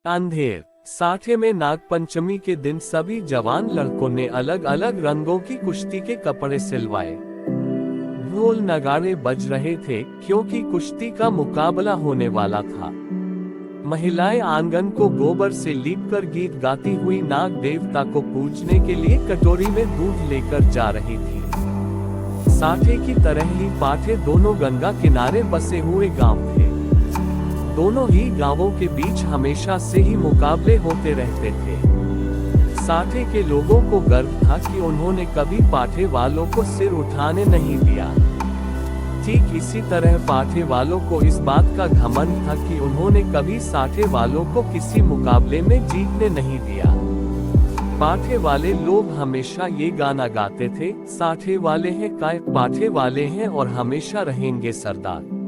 अंधेर साठे में नागपंचमी के दिन सभी जवान लड़कों ने अलग अलग रंगों की कुश्ती के कपड़े सिलवाए। ढोल नगाड़े बज रहे थे क्योंकि कुश्ती का मुकाबला होने वाला था। महिलाएं आंगन को गोबर से लीपकर गीत गाती हुई नाग देवता को पूजने के लिए कटोरी में दूध लेकर जा रही थी। साठे की तरह ही पाठे दोनों गंगा किनारे बसे हुए गांव थे। दोनों ही गांवों के बीच हमेशा से ही मुकाबले होते रहते थे। साठे के लोगों को गर्व था कि उन्होंने कभी पाठे वालों को सिर उठाने नहीं दिया। ठीक इसी तरह पाठे वालों को इस बात का घमंड था कि उन्होंने कभी साठे वालों को किसी मुकाबले में जीतने नहीं दिया। पाठे वाले लोग हमेशा ये गाना गाते थे, साठे वाले हैं काय पाठे वाले हैं और हमेशा रहेंगे सरदार।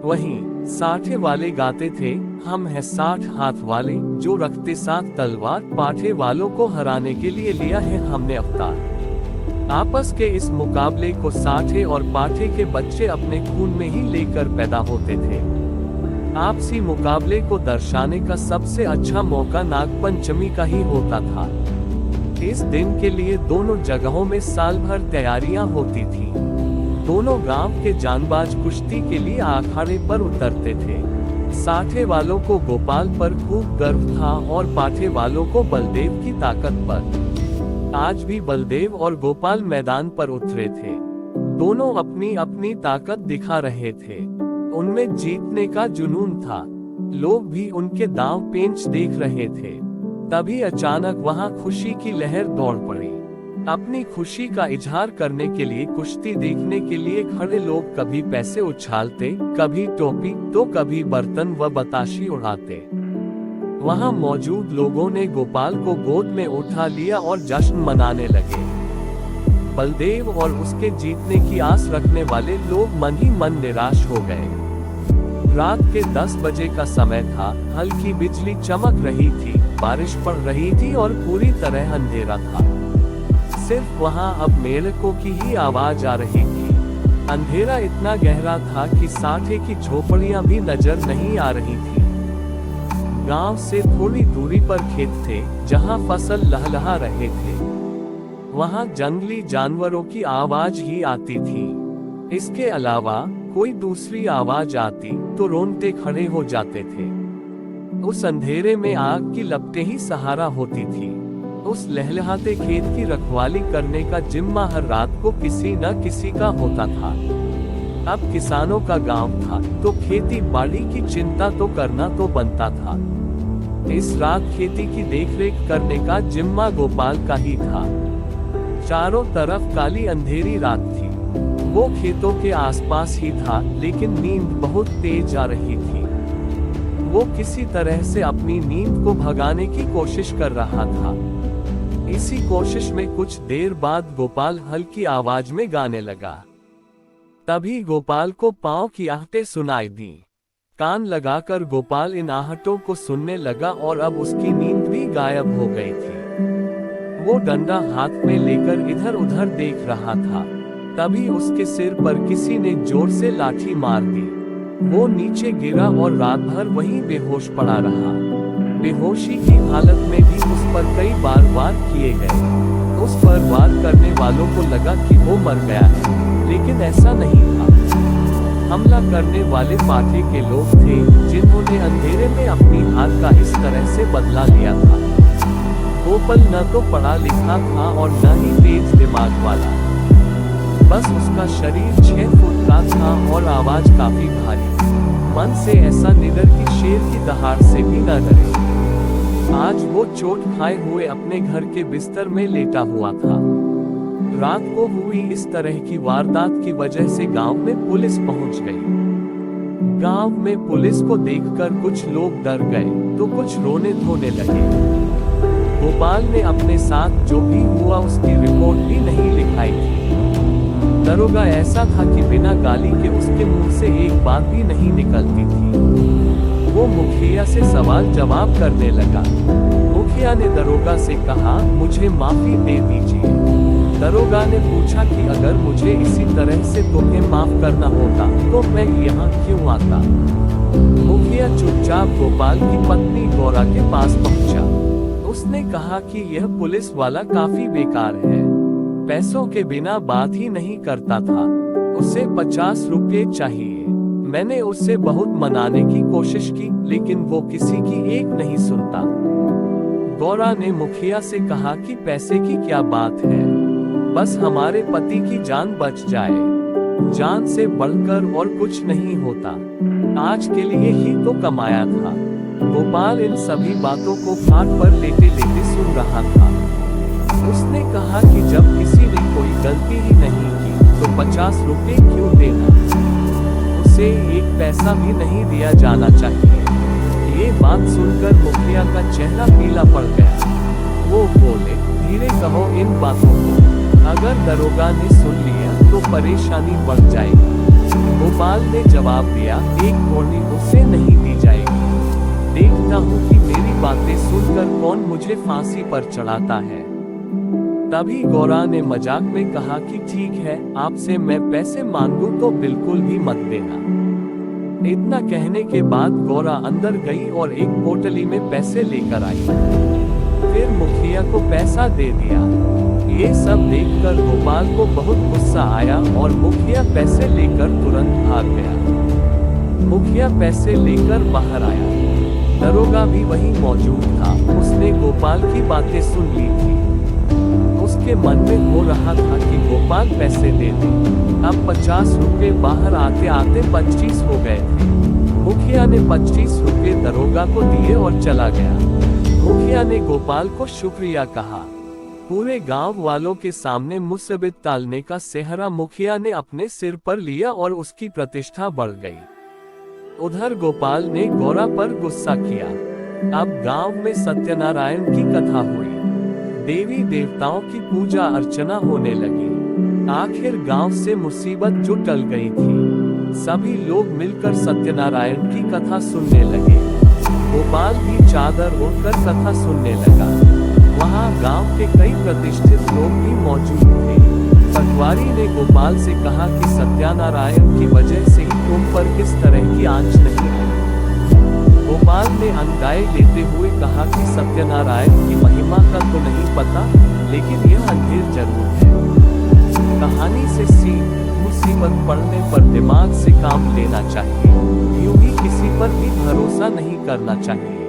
वहीं साठे वाले गाते थे, हम हैं 60 हाथ वाले जो रखते 7 तलवार, पाठे वालों को हराने के लिए लिया है हमने अवतार। आपस के इस मुकाबले को साठे और पाठे के बच्चे अपने खून में ही लेकर पैदा होते थे। आपसी मुकाबले को दर्शाने का सबसे अच्छा मौका नागपंचमी का ही होता था। इस दिन के लिए दोनों जगहों में साल भर तैयारियां होती थी। दोनों गांव के जानबाज कुश्ती के लिए अखाड़े पर उतरते थे। साठे वालों को गोपाल पर खूब गर्व था और पाठे वालों को बलदेव की ताकत पर। आज भी बलदेव और गोपाल मैदान पर उतरे थे। दोनों अपनी अपनी ताकत दिखा रहे थे। उनमें जीतने का जुनून था। लोग भी उनके दांव पेंच देख रहे थे। तभी अचानक वहां खुशी की लहर दौड़ पड़ी। अपनी खुशी का इजहार करने के लिए कुश्ती देखने के लिए खड़े लोग कभी पैसे उछालते, कभी टोपी तो कभी बर्तन व बताशी उड़ाते। वहां मौजूद लोगों ने गोपाल को गोद में उठा लिया और जश्न मनाने लगे। बलदेव और उसके जीतने की आस रखने वाले लोग मन ही मन निराश हो गए। रात के 10 बजे का समय था। हल्की बिजली चमक रही थी, बारिश पड़ रही थी और पूरी तरह अंधेरा था। सिर्फ वहां अब मेढकों की ही आवाज आ रही थी। अंधेरा इतना गहरा था कि साठे की झोपड़ियां भी नजर नहीं आ रही थी। गांव से थोड़ी दूरी पर खेत थे जहां फसल लहलहा रहे थे। वहां जंगली जानवरों की आवाज ही आती थी। इसके अलावा कोई दूसरी आवाज आती तो रोंगटे खड़े हो जाते थे। उस अंधेरे में आग की लपटें ही सहारा होती थी। उस लहलहाते खेत की रखवाली करने का जिम्मा हर रात को किसी न किसी का होता था। अब किसानों का गांव था तो खेती बाड़ी की चिंता तो करना तो बनता था। इस रात खेती की देखरेख करने का जिम्मा गोपाल का ही था। चारों तरफ काली अंधेरी रात थी। वो खेतों के आसपास ही था, लेकिन नींद बहुत तेज आ रही थी। वो किसी तरह से अपनी नींद को भगाने की कोशिश कर रहा था। इसी कोशिश में कुछ देर बाद गोपाल हल्की आवाज में गाने लगा। तभी गोपाल को पांव की आहटें सुनाई दी। कान लगाकर गोपाल इन आहटों को सुनने लगा और अब उसकी नींद भी गायब हो गई थी। वो डंडा हाथ में लेकर इधर उधर देख रहा था। तभी उसके सिर पर किसी ने जोर से लाठी मार दी। वो नीचे गिरा और रात भर वहीं बेहोश पड़ा रहा। बेहोशी की हालत में भी उस पर कई बार वार किए गए। उस पर वार करने वालों को लगा कि वो मर गया है, लेकिन ऐसा नहीं था। हमला करने वाले पाठे के लोग थे जिन्होंने अंधेरे में अपनी हार का इस तरह से बदला लिया था। गोपाल न तो पढ़ा लिखा था और न ही तेज दिमाग वाला। बस उसका शरीर 6 फुट का था और आवाज काफी भारी। मन से ऐसा निडर कि शेर की दहाड़ से भी न डरे। आज वो चोट खाए हुए अपने घर के बिस्तर में लेटा हुआ था। रात को हुई इस तरह की वारदात की वजह से गांव में पुलिस पहुंच गई। गांव में पुलिस को देखकर कुछ लोग डर गए तो कुछ रोने धोने लगे। गोपाल ने अपने साथ जो भी हुआ उसकी रिपोर्ट भी नहीं लिखाई थी। दरोगा ऐसा था कि बिना गाली के उसके मुंह से एक बात भी नहीं निकलती थी। वो मुखिया से सवाल जवाब करने लगा। मुखिया ने दरोगा से कहा, मुझे माफी दे दीजिए। दरोगा ने पूछा कि अगर मुझे इसी तरह से तुम्हें माफ करना होता तो मैं यहाँ क्यों आता। मुखिया चुपचाप गोपाल की पत्नी गौरा के पास पहुंचा। उसने कहा कि यह पुलिस वाला काफी बेकार है, पैसों के बिना बात ही नहीं करता था, उसे 50 रुपये चाहिए। मैंने उससे बहुत मनाने की कोशिश की, लेकिन वो किसी की एक नहीं सुनता। गौरा ने मुखिया से कहा कि पैसे की क्या बात है, बस हमारे पति की जान बच जाए, जान से बढ़कर और कुछ नहीं होता, आज के लिए ही तो कमाया था। गोपाल इन सभी बातों को कान पर लेते लेते सुन रहा था। उसने कहा कि जब किसी ने कोई गलती ही नहीं की तो 50 रुपये क्यों देना, उसे एक पैसा भी नहीं दिया जाना चाहिए। ये बात सुनकर मुखिया का चेहरा पीला पड़ गया। वो बोले, धीरे कहो इन बातों को, अगर दरोगा ने सुन लिया तो परेशानी बढ़ जाएगी। गोपाल ने जवाब दिया, एक गोली उसे नहीं दी जाएगी, देखता हूँ कि मेरी बातें सुनकर कौन मुझे फांसी पर चढ़ाता है। तभी गौरा ने मजाक में कहा कि ठीक है, आपसे मैं पैसे मांगूं तो बिल्कुल भी मत देना। इतना कहने के बाद गौरा अंदर गई और एक पोटली में पैसे लेकर आई, फिर मुखिया को पैसा दे दिया। ये सब देखकर गोपाल को बहुत गुस्सा आया और मुखिया पैसे लेकर तुरंत भाग गया। मुखिया पैसे लेकर बाहर आया, दरोगा भी वहीं मौजूद था। उसने गोपाल की बातें सुन ली थी। उसके मन में हो रहा था कि गोपाल पैसे दे दे। अब 50 रुपये बाहर आते आते 25 हो गए थे। मुखिया ने 25 रुपये दरोगा को दिए और चला गया। मुखिया ने गोपाल को शुक्रिया कहा। पूरे गांव वालों के सामने मुसीबत टालने का सेहरा मुखिया ने अपने सिर पर लिया और उसकी प्रतिष्ठा बढ़ गई। उधर गोपाल ने गौरा पर गुस्सा किया। अब गांव में सत्यनारायण की कथा हुई, देवी देवताओं की पूजा अर्चना होने लगी। आखिर गांव से मुसीबत जो टल गई थी, सभी लोग मिलकर सत्यनारायण की कथा सुनने लगे। गोपाल भी चादर ओढ़कर कथा सुनने लगा। वहां गांव के कई प्रतिष्ठित लोग भी मौजूद थे। पटवारी ने गोपाल से कहा कि सत्यनारायण की वजह से ही तुम पर किस तरह की आंच नहीं आई। गोपाल ने अंगाई लेते हुए कहा कि सत्यनारायण की महिमा का तो नहीं पता, लेकिन यह अंधेर जरूर है। कहानी से सीख, मुसीबत पड़ने पर दिमाग से काम लेना चाहिए, यूं ही किसी पर भी भरोसा नहीं करना चाहिए।